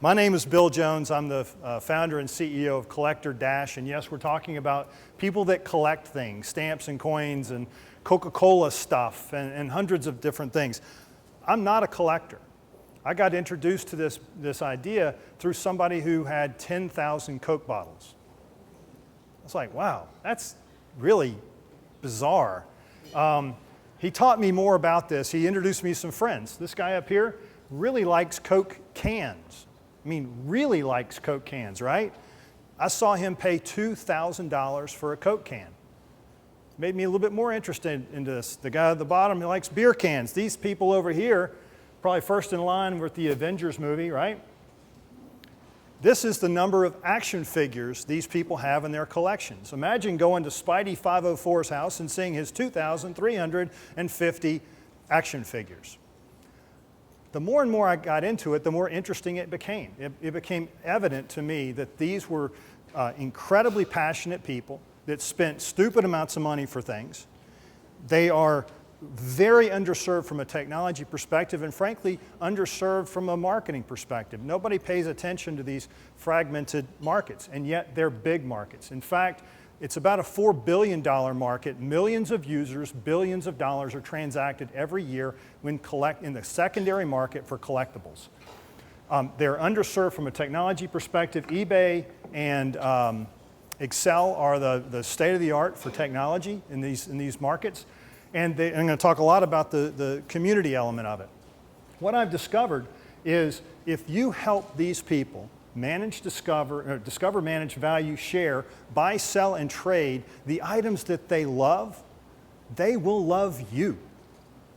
My name is Bill Jones. I'm the founder and CEO of CollectorDash, and yes, we're talking about people that collect things, stamps and coins and Coca-Cola stuff and hundreds of different things. I'm not a collector. I got introduced to this idea through somebody who had 10,000 Coke bottles. I was like, wow, that's really bizarre. He taught me more about this. He introduced me to some friends. This guy up here really likes Coke cans. I mean, really likes Coke cans, right? I saw him pay $2,000 for a Coke can. Made me a little bit more interested in this. The guy at the bottom, he likes beer cans. These people over here, probably first in line with the Avengers movie, right? This is the number of action figures these people have in their collections. Imagine going to Spidey 504's house and seeing his 2,350 action figures. The more and more I got into it, the more interesting it became. It became evident to me that these were incredibly passionate people that spent stupid amounts of money for things. They are very underserved from a technology perspective and frankly underserved from a marketing perspective. Nobody pays attention to these fragmented markets, and yet they're big markets. In fact, it's about a $4 billion market. Millions of users, billions of dollars are transacted every year in the secondary market for collectibles. They're underserved from a technology perspective. eBay and Excel are the state-of-the-art for technology in these markets. And I'm going to talk a lot about the community element of it. What I've discovered is if you help these people manage, discover, manage, value, share, buy, sell, and trade the items that they love, they will love you.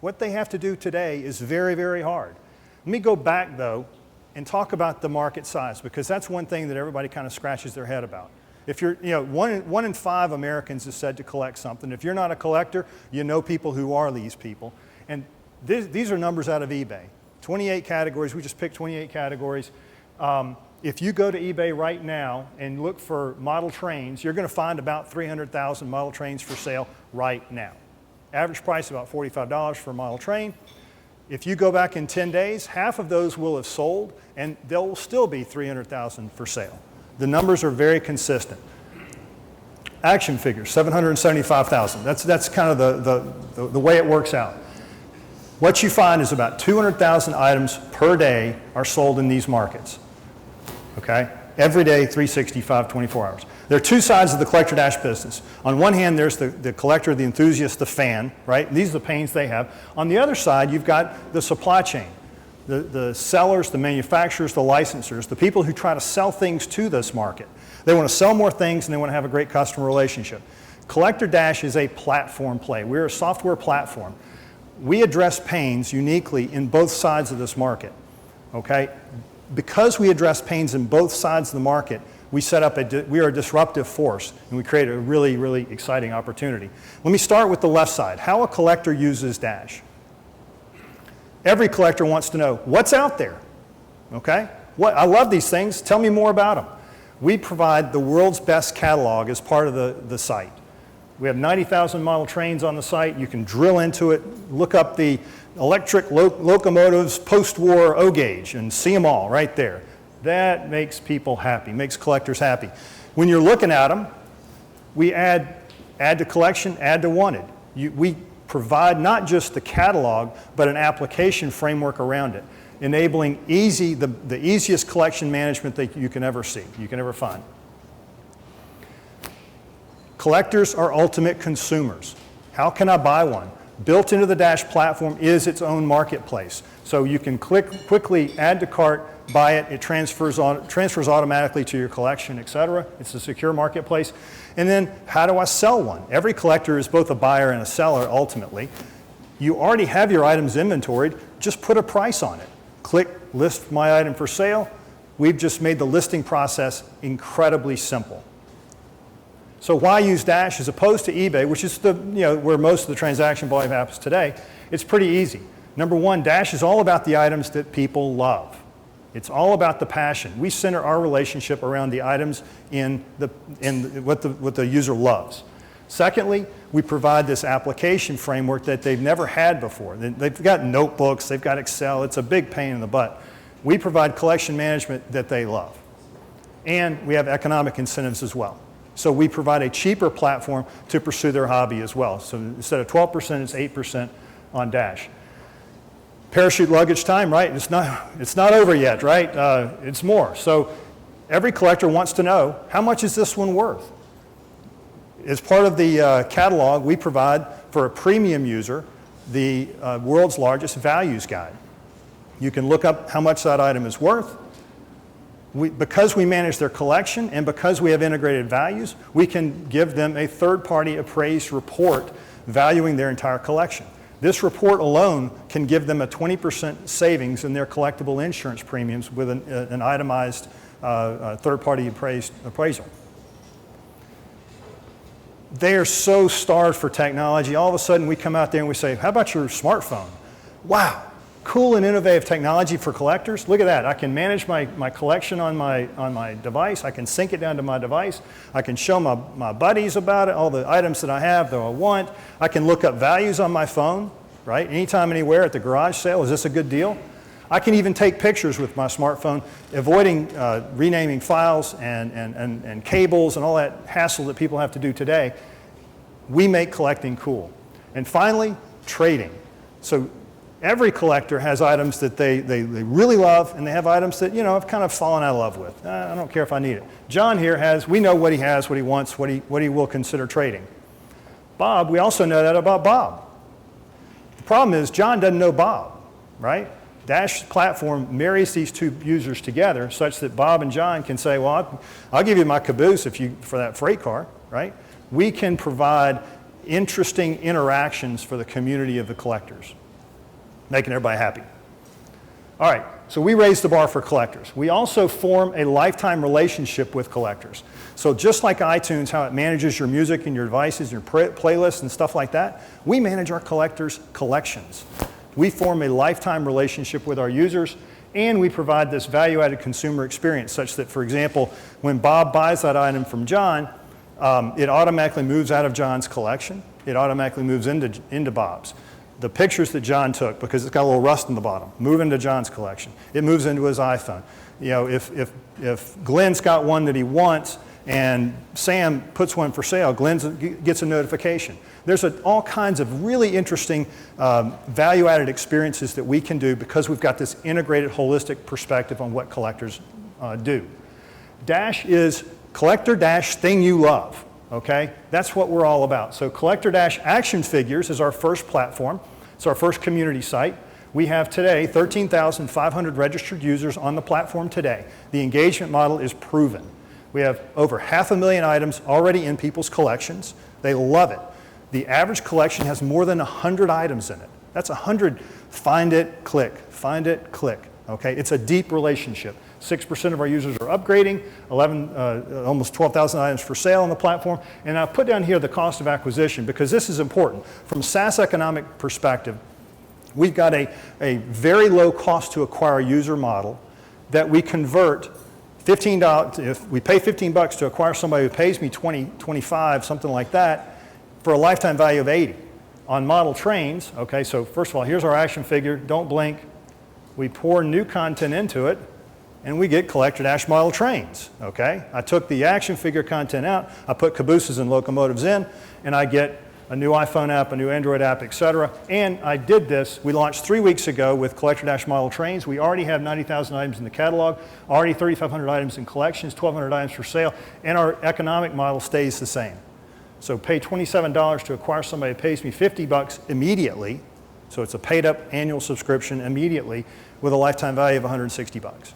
What they have to do today is very, very hard. Let me go back, though, and talk about the market size, because that's one thing that everybody kind of scratches their head about. If you're, one in 5 Americans is said to collect something. If you're not a collector, you know people who are these people. And these are numbers out of eBay. 28 categories, we just picked 28 categories. If you go to eBay right now and look for model trains, you're going to find about 300,000 model trains for sale right now. Average price about $45 for a model train. If you go back in 10 days, half of those will have sold, and there will still be 300,000 for sale. The numbers are very consistent. Action figures, 775,000. That's kind of the way it works out. What you find is about 200,000 items per day are sold in these markets. Okay? Every day, 365, 24 hours. There are two sides of the CollectorDash business. On one hand, there's the collector, the enthusiast, the fan, right? These are the pains they have. On the other side, you've got the supply chain. The sellers, the manufacturers, the licensors, the people who try to sell things to this market. They want to sell more things and they want to have a great customer relationship. CollectorDash is a platform play. We're a software platform. We address pains uniquely in both sides of this market, okay? Because we address pains in both sides of the market, we are a disruptive force, and we create a really, really exciting opportunity. Let me start with the left side, how a collector uses Dash. Every collector wants to know, what's out there, okay? I love these things, tell me more about them. We provide the world's best catalog as part of the site. We have 90,000 model trains on the site. You can drill into it, look up the electric locomotives post-war O-gauge and see them all right there. That makes people happy, makes collectors happy. When you're looking at them, we add to collection, add to wanted. We provide not just the catalog, but an application framework around it, enabling the easiest collection management that you can ever see, you can ever find. Collectors are ultimate consumers. How can I buy one? Built into the Dash platform is its own marketplace. So you can quickly add to cart, buy it, it transfers automatically to your collection, etc. It's a secure marketplace. And then how do I sell one? Every collector is both a buyer and a seller ultimately. You already have your items inventoried, just put a price on it. Click list my item for sale. We've just made the listing process incredibly simple. So why use Dash as opposed to eBay, which is where most of the transaction volume happens today? It's pretty easy. Number one, Dash is all about the items that people love. It's all about the passion. We center our relationship around the items in what the user loves. Secondly, we provide this application framework that they've never had before. They've got notebooks, they've got Excel. It's a big pain in the butt. We provide collection management that they love. And we have economic incentives as well. So we provide a cheaper platform to pursue their hobby as well. So instead of 12%, it's 8% on Dash. Parachute luggage time, right? It's not over yet, right? It's more. So every collector wants to know, how much is this one worth? As part of the catalog, we provide for a premium user the world's largest values guide. You can look up how much that item is worth. Because we manage their collection and because we have integrated values, we can give them a third-party appraised report valuing their entire collection. This report alone can give them a 20% savings in their collectible insurance premiums with an itemized third-party appraisal. They are so starved for technology. All of a sudden we come out there and we say, how about your smartphone? Wow. Cool and innovative technology for collectors. Look at that. I can manage my collection on my device. I can sync it down to my device. I can show my buddies about it, all the items that I have that I want. I can look up values on my phone, right? Anytime, anywhere at the garage sale. Is this a good deal? I can even take pictures with my smartphone, avoiding renaming files and cables and all that hassle that people have to do today. We make collecting cool. And finally, trading. So every collector has items that they really love, and they have items that, have kind of fallen out of love with. I don't care if I need it. John here we know what he has, what he wants, what he will consider trading. Bob, we also know that about Bob. The problem is John doesn't know Bob, right? Dash platform marries these two users together such that Bob and John can say, well, I'll give you my caboose for that freight car, right? We can provide interesting interactions for the community of the collectors, making everybody happy. All right, so we raise the bar for collectors. We also form a lifetime relationship with collectors. So just like iTunes, how it manages your music and your devices, your playlists and stuff like that, we manage our collectors' collections. We form a lifetime relationship with our users, and we provide this value-added consumer experience such that, for example, when Bob buys that item from John, it automatically moves out of John's collection. It automatically moves into Bob's. The pictures that John took, because it's got a little rust in the bottom, move into John's collection. It moves into his iPhone. If Glenn's got one that he wants and Sam puts one for sale, Glenn gets a notification. There's all kinds of really interesting value-added experiences that we can do because we've got this integrated, holistic perspective on what collectors do. Dash is CollectorDash thing you love. Okay, that's what we're all about. So CollectorDash Action Figures is our first platform. It's our first community site. We have today 13,500 registered users on the platform today. The engagement model is proven. We have over 500,000 items already in people's collections. They love it. The average collection has more than 100 items in it. That's 100 find it, click, find it, click. Okay, it's a deep relationship. 6% of our users are upgrading, almost 12,000 items for sale on the platform. And I've put down here the cost of acquisition because this is important. From a SaaS economic perspective, we've got a very low cost to acquire user model that we convert $15, if we pay $15 to acquire somebody who pays me 20, 25, something like that, for a lifetime value of 80. On model trains, okay, so first of all, here's our action figure, don't blink. We pour new content into it, and we get CollectorDash model trains, okay? I took the action figure content out, I put cabooses and locomotives in, and I get a new iPhone app, a new Android app, etc. And I did this, we launched 3 weeks ago with CollectorDash model trains. We already have 90,000 items in the catalog, already 3,500 items in collections, 1,200 items for sale, and our economic model stays the same. So pay $27 to acquire somebody who pays me $50 immediately, so it's a paid up annual subscription immediately with a lifetime value of $160.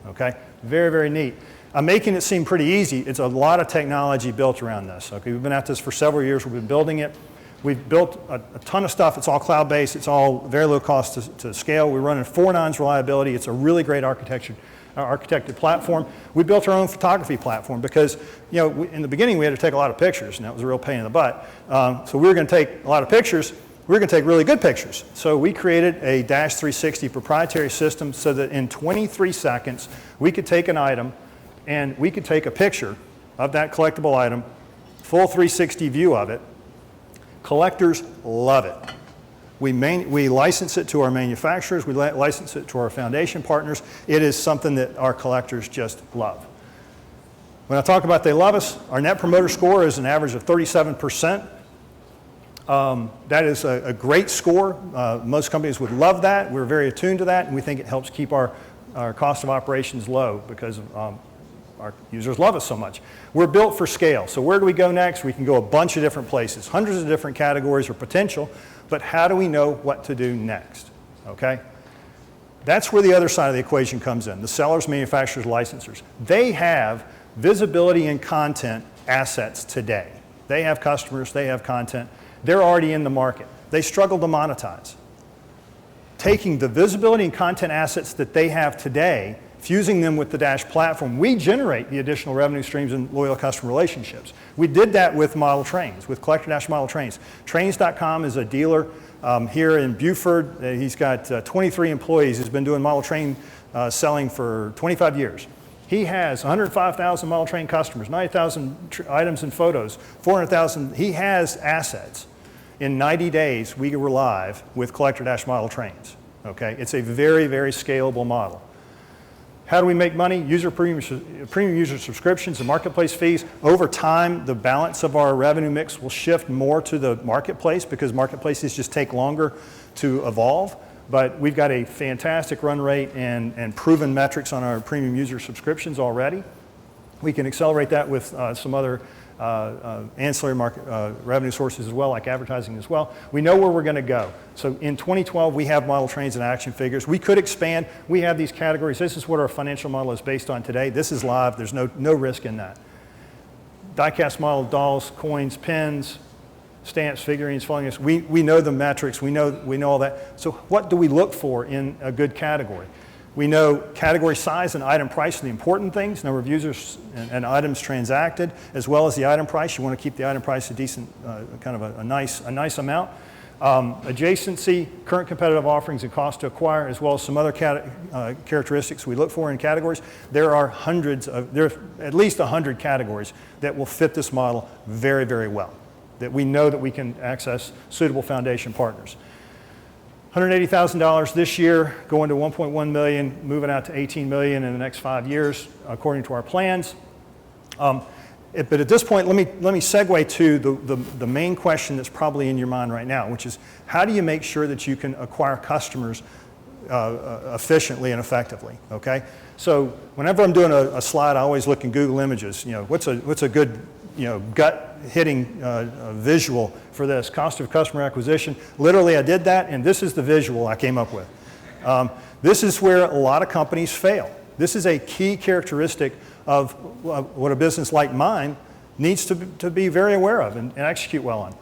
Okay, very, very neat. I'm making it seem pretty easy. It's a lot of technology built around this. Okay, we've been at this for several years. We've been building it. We've built a ton of stuff. It's all cloud-based. It's all very low cost to scale. We're running 4 nines reliability. It's a really great architected platform. We built our own photography platform because, in the beginning we had to take a lot of pictures, and that was a real pain in the butt. So we were going to take a lot of pictures. We were going to take really good pictures. So we created a Dash 360 proprietary system so that in 23 seconds we could take an item and we could take a picture of that collectible item, full 360 view of it. Collectors love it. We license it to our manufacturers. We license it to our foundation partners. It is something that our collectors just love. When I talk about they love us, our Net Promoter Score is an average of 37%. That is a great score. Most companies would love that. We're very attuned to that, and we think it helps keep our cost of operations low because our users love us so much. We're built for scale. So where do we go next? We can go a bunch of different places, hundreds of different categories or potential, but how do we know what to do next? Okay? That's where the other side of the equation comes in, the sellers, manufacturers, licensors. They have visibility and content assets today. They have customers, they have content. They're already in the market. They struggle to monetize. Taking the visibility and content assets that they have today, fusing them with the Dash platform, we generate the additional revenue streams and loyal customer relationships. We did that with model trains, with CollectorDash model trains. Trains.com is a dealer here in Beaufort. He's got 23 employees. He's been doing model train selling for 25 years. He has 105,000 model train customers, 90,000 items and photos, 400,000. He has assets. In 90 days, we were live with CollectorDash model trains. Okay? It's a very, very scalable model. How do we make money? Premium user subscriptions and marketplace fees. Over time, the balance of our revenue mix will shift more to the marketplace because marketplaces just take longer to evolve. But we've got a fantastic run rate and proven metrics on our premium user subscriptions already. We can accelerate that with some other ancillary market revenue sources as well, like advertising as well. We know where we're going to go. So in 2012, we have model trains and action figures. We could expand. We have these categories. This is what our financial model is based on today. This is live. There's no risk in that. Die-cast model dolls, coins, pins, stamps, figurines, following us. We know the metrics. We know all that. So what do we look for in a good category? We know category size and item price are the important things, number of users and items transacted, as well as the item price. You want to keep the item price a decent, kind of a nice amount. Adjacency, current competitive offerings and cost to acquire, as well as some other characteristics we look for in categories. There are at least 100 categories that will fit this model very, very well, that we know that we can access suitable foundation partners. $180,000 this year, going to $1.1 million, moving out to $18 million in the next 5 years, according to our plans. But at this point, let me segue to the main question that's probably in your mind right now, which is how do you make sure that you can acquire customers efficiently and effectively? Okay, so whenever I'm doing a slide, I always look in Google Images. You know, what's a good gut-hitting visual for this? Cost of customer acquisition. Literally, I did that, and this is the visual I came up with. This is where a lot of companies fail. This is a key characteristic of what a business like mine needs to be very aware of and execute well on.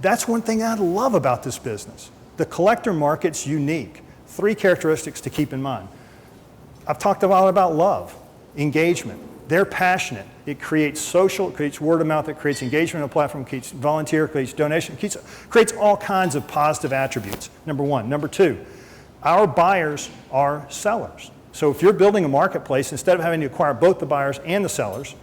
That's one thing I love about this business. The collector market's unique. 3 characteristics to keep in mind. I've talked a lot about love, engagement. They're passionate. It creates social, it creates word of mouth, it creates engagement on the platform, it creates volunteer, it creates donation, it creates all kinds of positive attributes, number 1. Number 2, our buyers are sellers. So if you're building a marketplace, instead of having to acquire both the buyers and the sellers,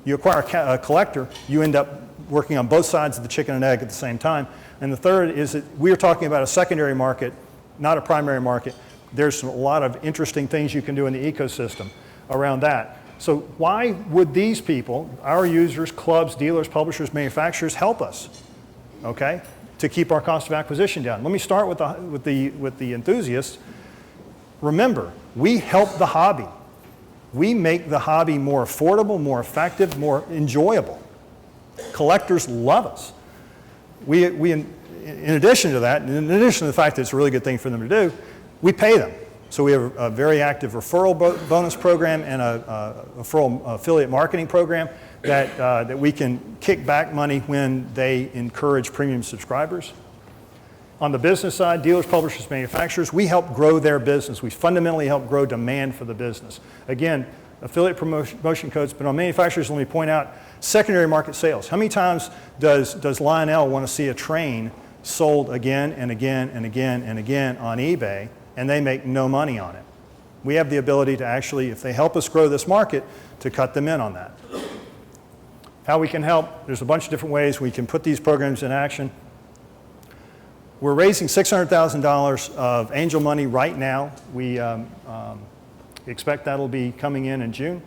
you acquire a collector, you end up working on both sides of the chicken and egg at the same time. And the third is that we are talking about a secondary market, not a primary market. There's a lot of interesting things you can do in the ecosystem around that. So why would these people, our users, clubs, dealers, publishers, manufacturers, help us, okay, to keep our cost of acquisition down? Let me start with the enthusiasts. Remember, we help the hobby. We make the hobby more affordable, more effective, more enjoyable. Collectors love us. In addition to that, in addition to the fact that it's a really good thing for them to do, we pay them. So we have a very active referral bonus program and a referral affiliate marketing program that we can kick back money when they encourage premium subscribers. On the business side, dealers, publishers, manufacturers, we help grow their business. We fundamentally help grow demand for the business. Again, affiliate promotion codes, but on manufacturers, let me point out secondary market sales. How many times does Lionel want to see a train sold again and again and again and again on eBay, and they make no money on it? We have the ability to actually, if they help us grow this market, to cut them in on that. How we can help, there's a bunch of different ways we can put these programs in action. We're raising $600,000 of angel money right now. We expect that'll be coming in June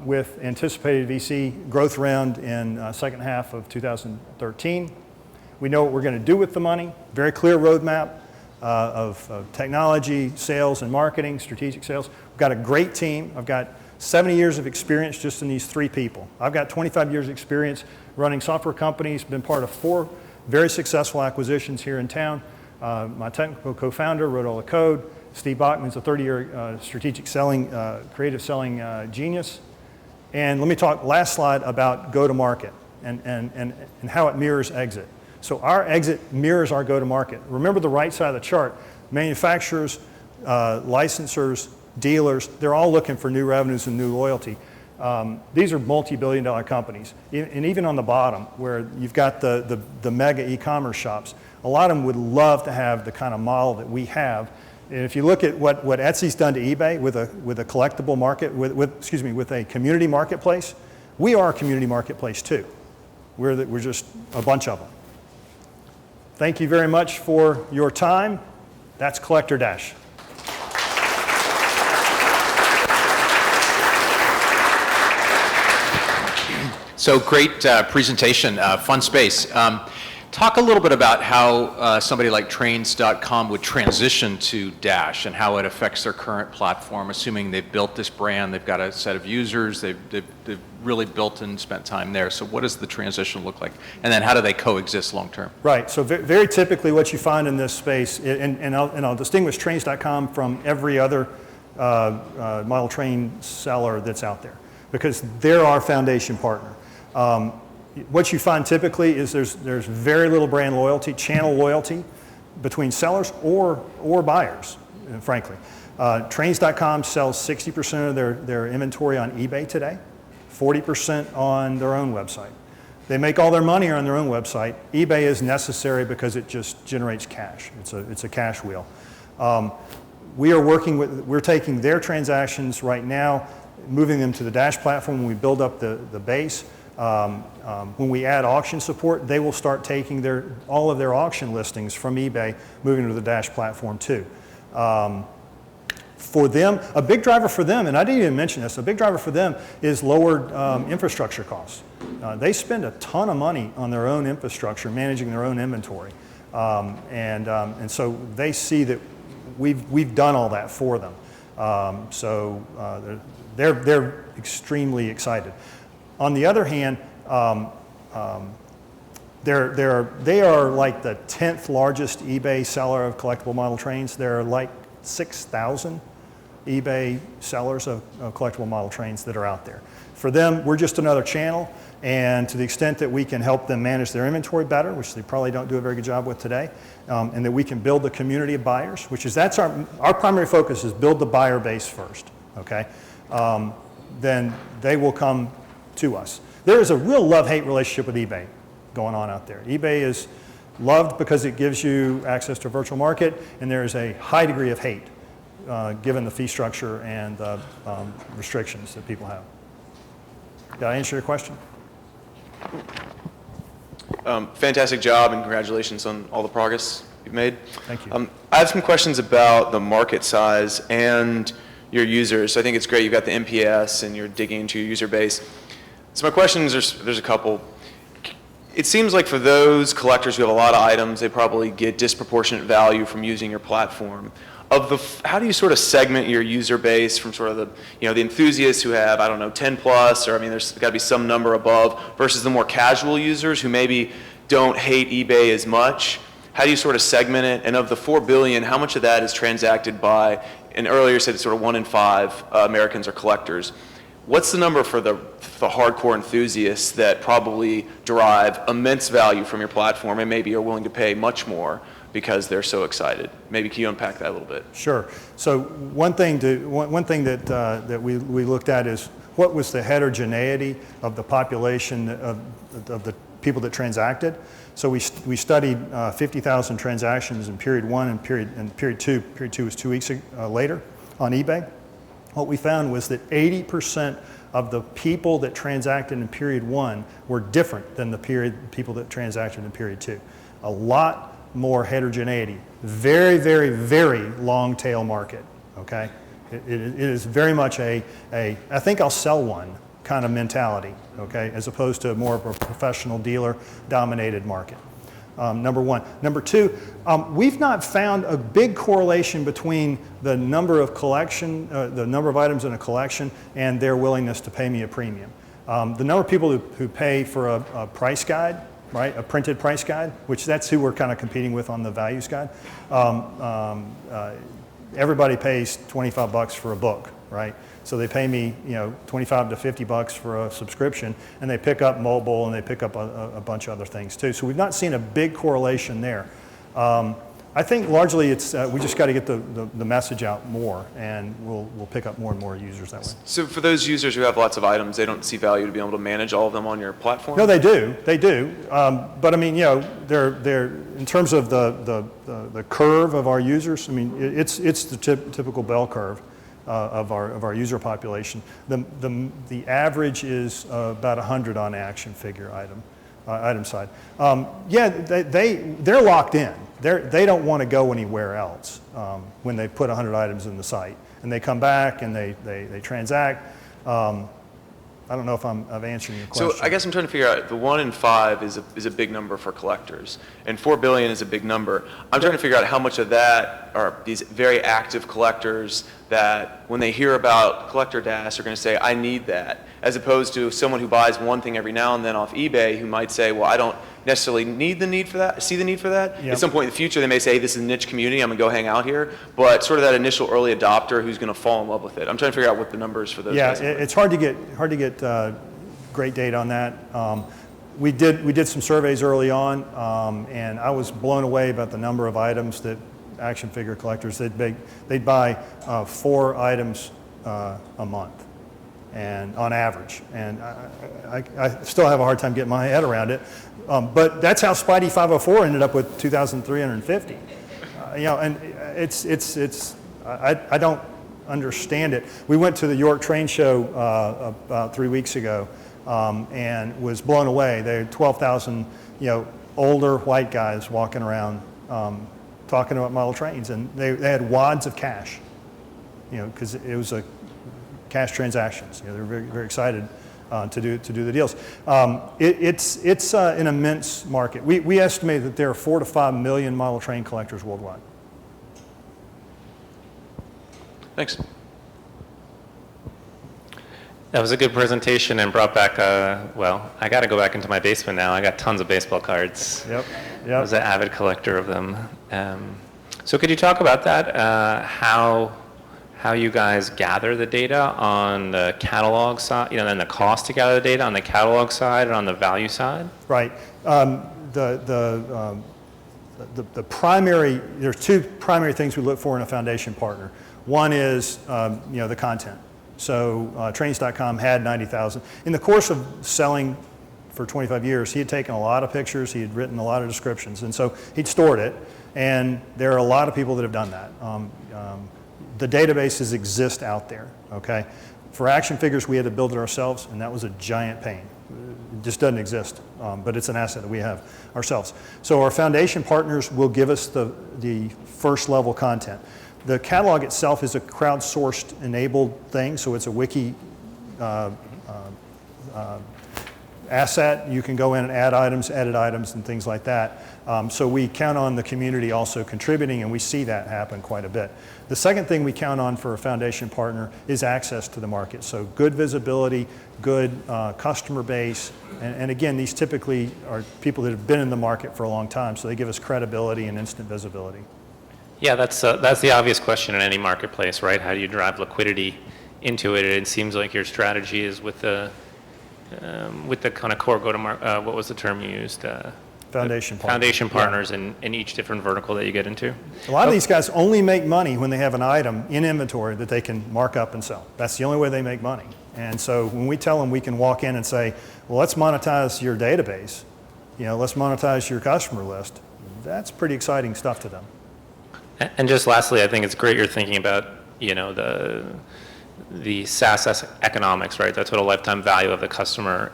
with anticipated VC growth round in second half of 2013. We know what we're going to do with the money, very clear roadmap of technology, sales, and marketing, strategic sales. We've got a great team. I've got 70 years of experience just in these 3 people. I've got 25 years experience running software companies, been part of 4 very successful acquisitions here in town. My technical co-founder wrote all the code. Steve Bachman's a 30-year strategic selling, creative selling genius. And let me talk last slide about go-to-market and how it mirrors exit. So our exit mirrors our go-to-market. Remember the right side of the chart. Manufacturers, licensors, dealers, they're all looking for new revenues and new loyalty. These are multi-billion-dollar companies. And even on the bottom, where you've got the mega e-commerce shops, a lot of them would love to have the kind of model that we have. And if you look at what Etsy's done to eBay with a collectible market, with a community marketplace, we are a community marketplace too. We're just a bunch of them. Thank you very much for your time. That's CollectorDash. So great presentation, fun space. Talk a little bit about how somebody like Trains.com would transition to Dash and how it affects their current platform, assuming they've built this brand, they've got a set of users, they've really built and spent time there. So what does the transition look like? And then how do they coexist long term? Right, so very typically what you find in this space, and I'll distinguish Trains.com from every other model train seller that's out there, because they're our foundation partner. What you find typically is there's very little brand loyalty, channel loyalty between sellers or buyers, frankly. Trains.com sells 60% of their inventory on eBay today, 40% on their own website. They make all their money on their own website. eBay is necessary because it just generates cash. It's a cash wheel. We're taking their transactions right now, moving them to the Dash platform when we build up the base. When we add auction support, they will start taking all of their auction listings from eBay, moving to the Dash platform too. For them, a big driver for them, and I didn't even mention this, a big driver for them is lowered infrastructure costs. They spend a ton of money on their own infrastructure, managing their own inventory. And so they see that we've done all that for them. So they're extremely excited. On the other hand, they are like the 10th largest eBay seller of collectible model trains. There are like 6,000 eBay sellers of collectible model trains that are out there. For them, we're just another channel, and to the extent that we can help them manage their inventory better, which they probably don't do a very good job with today, and that we can build the community of buyers, that's our primary focus is build the buyer base first, okay? Then they will come to us. There is a real love-hate relationship with eBay going on out there. eBay is loved because it gives you access to a virtual market, and there is a high degree of hate given the fee structure and the restrictions that people have. Did I answer your question? Fantastic job, and congratulations on all the progress you've made. Thank you. I have some questions about the market size and your users. I think it's great you've got the NPS and you're digging into your user base. So my question is, there's a couple. It seems like for those collectors who have a lot of items, they probably get disproportionate value from using your platform. How do you sort of segment your user base from sort of the enthusiasts who have, I don't know, 10 plus, or I mean, there's got to be some number above, versus the more casual users who maybe don't hate eBay as much? How do you sort of segment it? And of the 4 billion, how much of that is transacted by, and earlier you said it's sort of 1 in 5 Americans are collectors. What's the number for the hardcore enthusiasts that probably derive immense value from your platform and maybe are willing to pay much more because they're so excited? Maybe can you unpack that a little bit? Sure. So one thing that we looked at is what was the heterogeneity of the population of the people that transacted. So we studied 50,000 transactions in period 1 and period 2. Period 2 was 2 weeks later on eBay. What we found was that 80% of the people that transacted in period 1 were different than the people that transacted in period 2. A lot more heterogeneity. Very, very, very long tail market, okay? It is very much a I think I'll sell one kind of mentality, okay, as opposed to more of a professional dealer dominated market. Number one. Number two, we've not found a big correlation between the number of the number of items in a collection and their willingness to pay me a premium. The number of people who pay for a price guide, right, a printed price guide, which that's who we're kind of competing with on the values guide. Everybody pays $25 for a book, right? So they pay me, 25 to $50 for a subscription, and they pick up mobile and they pick up a bunch of other things too. So we've not seen a big correlation there. I think largely it's we just got to get the message out more, and we'll pick up more and more users that way. So for those users who have lots of items, they don't see value to be able to manage all of them on your platform? No, they do. But I mean, they're in terms of the curve of our users. I mean, it's the typical bell curve of our user population. The average is about 100 on action figure item side. They're locked in. They don't want to go anywhere else when they put 100 items in the site, and they come back and they transact. I don't know if I've answered your question. So I guess I'm trying to figure out, the 1 in 5 is a big number for collectors, and 4 billion is a big number. I'm trying to figure out how much of that are these very active collectors that when they hear about CollectorDash are going to say, I need that, as opposed to someone who buys one thing every now and then off eBay who might say, well, I don't necessarily see the need for that. Yep. At some point in the future, they may say, hey, this is a niche community, I'm going to go hang out here, but sort of that initial early adopter who's going to fall in love with it. I'm trying to figure out what the numbers for those guys are. It's hard to get great data on that. We did some surveys early on, and I was blown away about the number of items that action figure collectors, they'd buy 4 items a month, and on average. And I still have a hard time getting my head around it. But that's how Spidey 504 ended up with 2,350. And I don't understand it. We went to the York Train Show about 3 weeks ago, and was blown away. There were 12,000, older white guys walking around talking about model trains, and they had wads of cash, because it was a cash transactions. They're very, very excited to do the deals. It's an immense market. We estimate that there are 4 to 5 million model train collectors worldwide. Thanks. That was a good presentation and brought back, well, I got to go back into my basement now. I got tons of baseball cards. Yep. I was an avid collector of them. So could you talk about that, how you guys gather the data on the catalog side, and the cost to gather the data on the catalog side and on the value side? Right. The primary, there's 2 primary things we look for in a foundation partner. One is, the content. So trains.com had 90,000. In the course of selling for 25 years, he had taken a lot of pictures, he had written a lot of descriptions, and so he'd stored it, and there are a lot of people that have done that. The databases exist out there, okay? For action figures, we had to build it ourselves, and that was a giant pain. It just doesn't exist, but it's an asset that we have ourselves. So our foundation partners will give us the first level content. The catalog itself is a crowdsourced enabled thing, so it's a wiki asset. You can go in and add items, edit items, and things like that. So we count on the community also contributing, and we see that happen quite a bit. The second thing we count on for a foundation partner is access to the market. So good visibility, good customer base, and again, these typically are people that have been in the market for a long time, so they give us credibility and instant visibility. Yeah, that's the obvious question in any marketplace, right? How do you drive liquidity into it? It seems like your strategy is with the kind of core go-to-market, what was the term you used? Foundation partners. Foundation partners in each different vertical that you get into. A lot of these guys only make money when they have an item in inventory that they can mark up and sell. That's the only way they make money. And so when we tell them we can walk in and say, well, let's monetize your database, let's monetize your customer list, that's pretty exciting stuff to them. And just lastly, I think it's great you're thinking about, the SaaS economics, right? That's what a lifetime value of the customer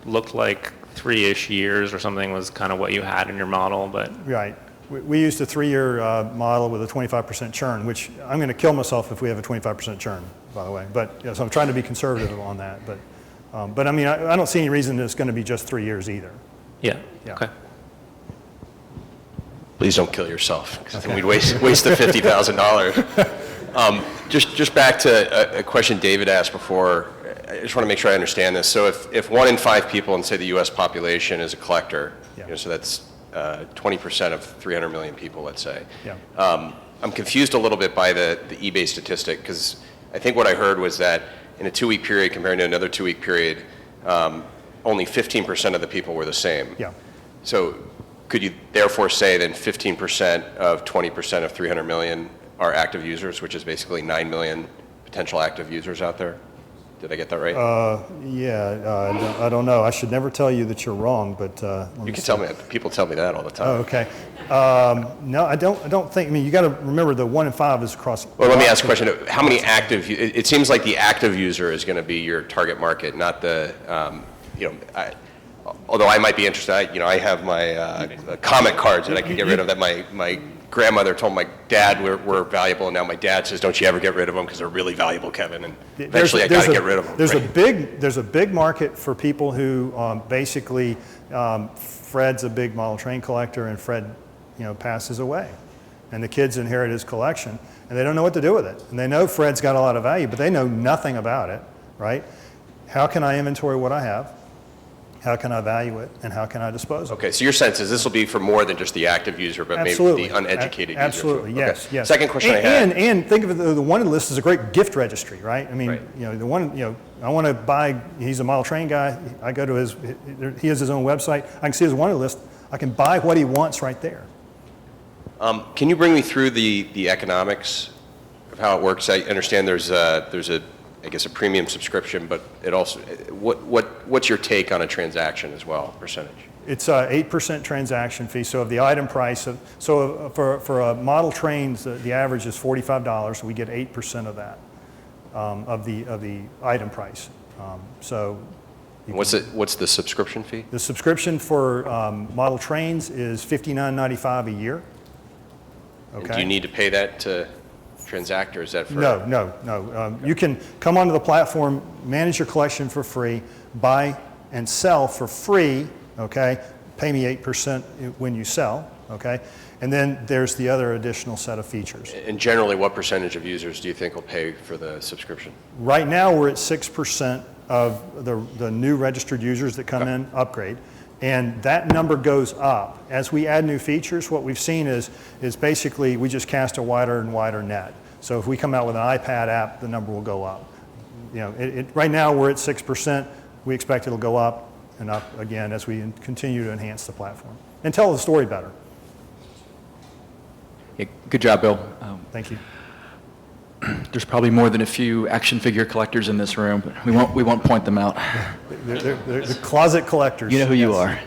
looked like 3-ish years or something was kind of what you had in your model, but. Right. We used a 3-year model with a 25% churn, which I'm going to kill myself if we have a 25% churn, by the way. But yeah, so I'm trying to be conservative on that. But I mean, I don't see any reason that it's going to be just 3 years either. Yeah. Yeah. Okay. Please don't kill yourself, because then we'd waste the $50,000. Just back to a question David asked before. I just want to make sure I understand this. So if 1 in 5 people in, say, the U.S. population is a collector, Yeah. so that's 20% of 300 million people, let's say. Yeah. I'm confused a little bit by the eBay statistic, because I think what I heard was that in a 2-week period compared to another 2-week period, only 15% of the people were the same. Yeah. So could you therefore say then 15% of 20% of 300 million are active users, which is basically 9 million potential active users out there? Did I get that right? Yeah, I don't know. I should never tell you that you're wrong, but You can tell me. People tell me that all the time. Oh, okay. No, I don't think. I mean, you got to remember the 1 in 5 is across. Well, let me ask a question. How many active? It seems like the active user is going to be your target market, not the. Although I might be interested. I have my comic cards that I can get rid of. That my grandmother told my dad were valuable, and now my dad says, "Don't you ever get rid of them because they're really valuable, Kevin." And eventually, I got to get rid of them. There's a big market for people who basically Fred's a big model train collector, and Fred, passes away, and the kids inherit his collection, and they don't know what to do with it. And they know Fred's got a lot of value, but they know nothing about it, right? How can I inventory what I have? How can I value it, and how can I dispose of it? Okay, so your sense is this will be for more than just the active user, but Absolutely. maybe the uneducated Absolutely, user. yes, Okay. yes. Second question I had. And think of it, the wanted list is a great gift registry, right? I mean, Right. the one, I want to buy, he's a model train guy, I go to he has his own website, I can see his wanted list, I can buy what he wants right there. Can you bring me through the economics of how it works? I understand there's a I guess a premium subscription, but it also what's your take on a transaction as well, percentage? It's a 8% transaction fee. So of the item price, for a model trains, the average is $45. So we get 8% of that of the item price. So What's the subscription fee? the subscription for model trains is $59.95 a year. And Okay. do you need to pay that to transact, or is that for? No. You can come onto the platform, manage your collection for free, buy and sell for free, okay? Pay me 8% when you sell, okay? And then there's the other additional set of features. And generally, what percentage of users do you think will pay for the subscription? Right now, we're at 6% of the new registered users that come in upgrade. And that number goes up. As we add new features, what we've seen is basically we just cast a wider and wider net. So if we come out with an iPad app, the number will go up. Right now we're at 6%. We expect it'll go up and up again as we continue to enhance the platform and tell the story better. Yeah, good job, Bill. Thank you. There's probably more than a few action figure collectors in this room, but we won't point them out. They're the closet collectors. You know who you are.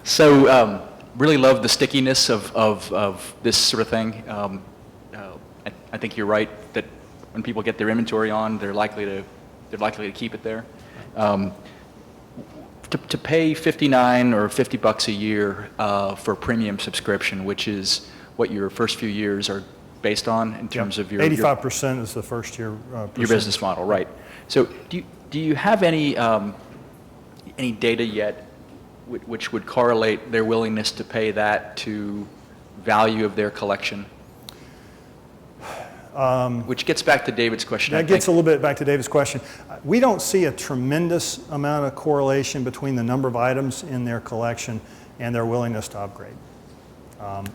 So really love the stickiness of this sort of thing. I think you're right that when people get their inventory on, they're likely to keep it there. To pay $59 or $50 a year for a premium subscription, which is what your first few years are based on in terms of your 85% is the first year. Your business model, right? So do you have any data yet which would correlate their willingness to pay that to value of their collection? Which gets back to David's question. That gets a little bit back to David's question. We don't see a tremendous amount of correlation between the number of items in their collection and their willingness to upgrade.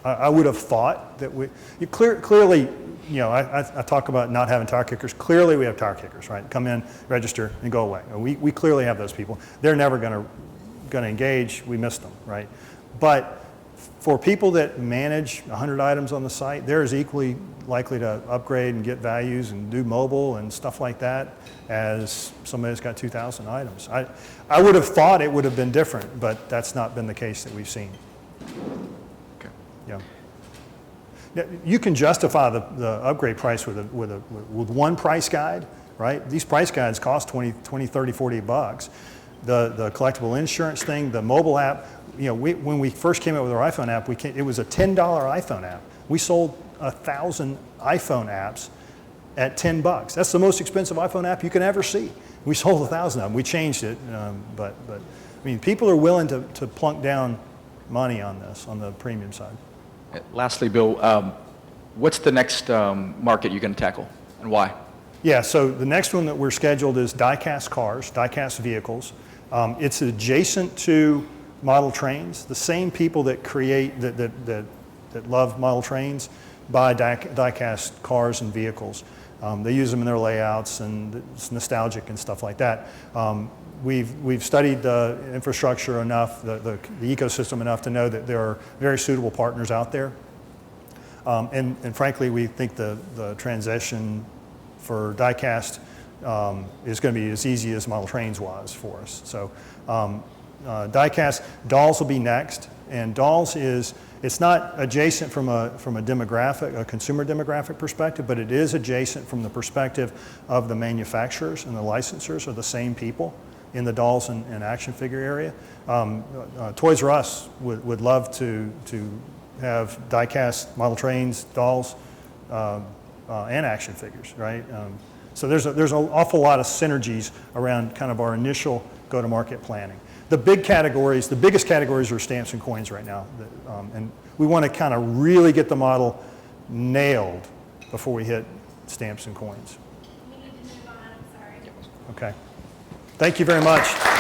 I would have thought that clearly, I talk about not having tire kickers. Clearly we have tire kickers, right? Come in, register, and go away. We clearly have those people. They're never going to engage. We missed them, right? But for people that manage 100 items on the site, they're as equally likely to upgrade and get values and do mobile and stuff like that as somebody that's got 2,000 items. I would have thought it would have been different, but that's not been the case that we've seen. Okay. Yeah. You can justify the upgrade price with one price guide, right? These price guides cost $20, $30, $40. The collectible insurance thing, the mobile app, when we first came out with our iPhone app, it was a $10 iPhone app. We sold 1,000 iPhone apps at $10. That's the most expensive iPhone app you can ever see. We sold 1,000 of them. We changed it, but I mean, people are willing to plunk down money on this, on the premium side. Lastly, Bill, what's the next market you're going to tackle, and why? Yeah, so the next one that we're scheduled is die-cast cars, die-cast vehicles. It's adjacent to model trains. The same people that create, that love model trains buy die-cast cars and vehicles. They use them in their layouts, and it's nostalgic and stuff like that. We've studied the infrastructure enough, the ecosystem enough to know that there are very suitable partners out there. And frankly, we think the transition for die-cast is going to be as easy as model trains was for us. So die-cast, dolls will be next, and dolls it's not adjacent from a demographic, a consumer demographic perspective, but it is adjacent from the perspective of the manufacturers, and the licensors are the same people in the dolls and action figure area. Toys R Us would love to have die-cast model trains, dolls, and action figures, right? So there's an awful lot of synergies around kind of our initial go-to-market planning. The biggest categories are stamps and coins right now, and we want to kind of really get the model nailed before we hit stamps and coins. We need to move on, I'm sorry. Okay. Thank you very much.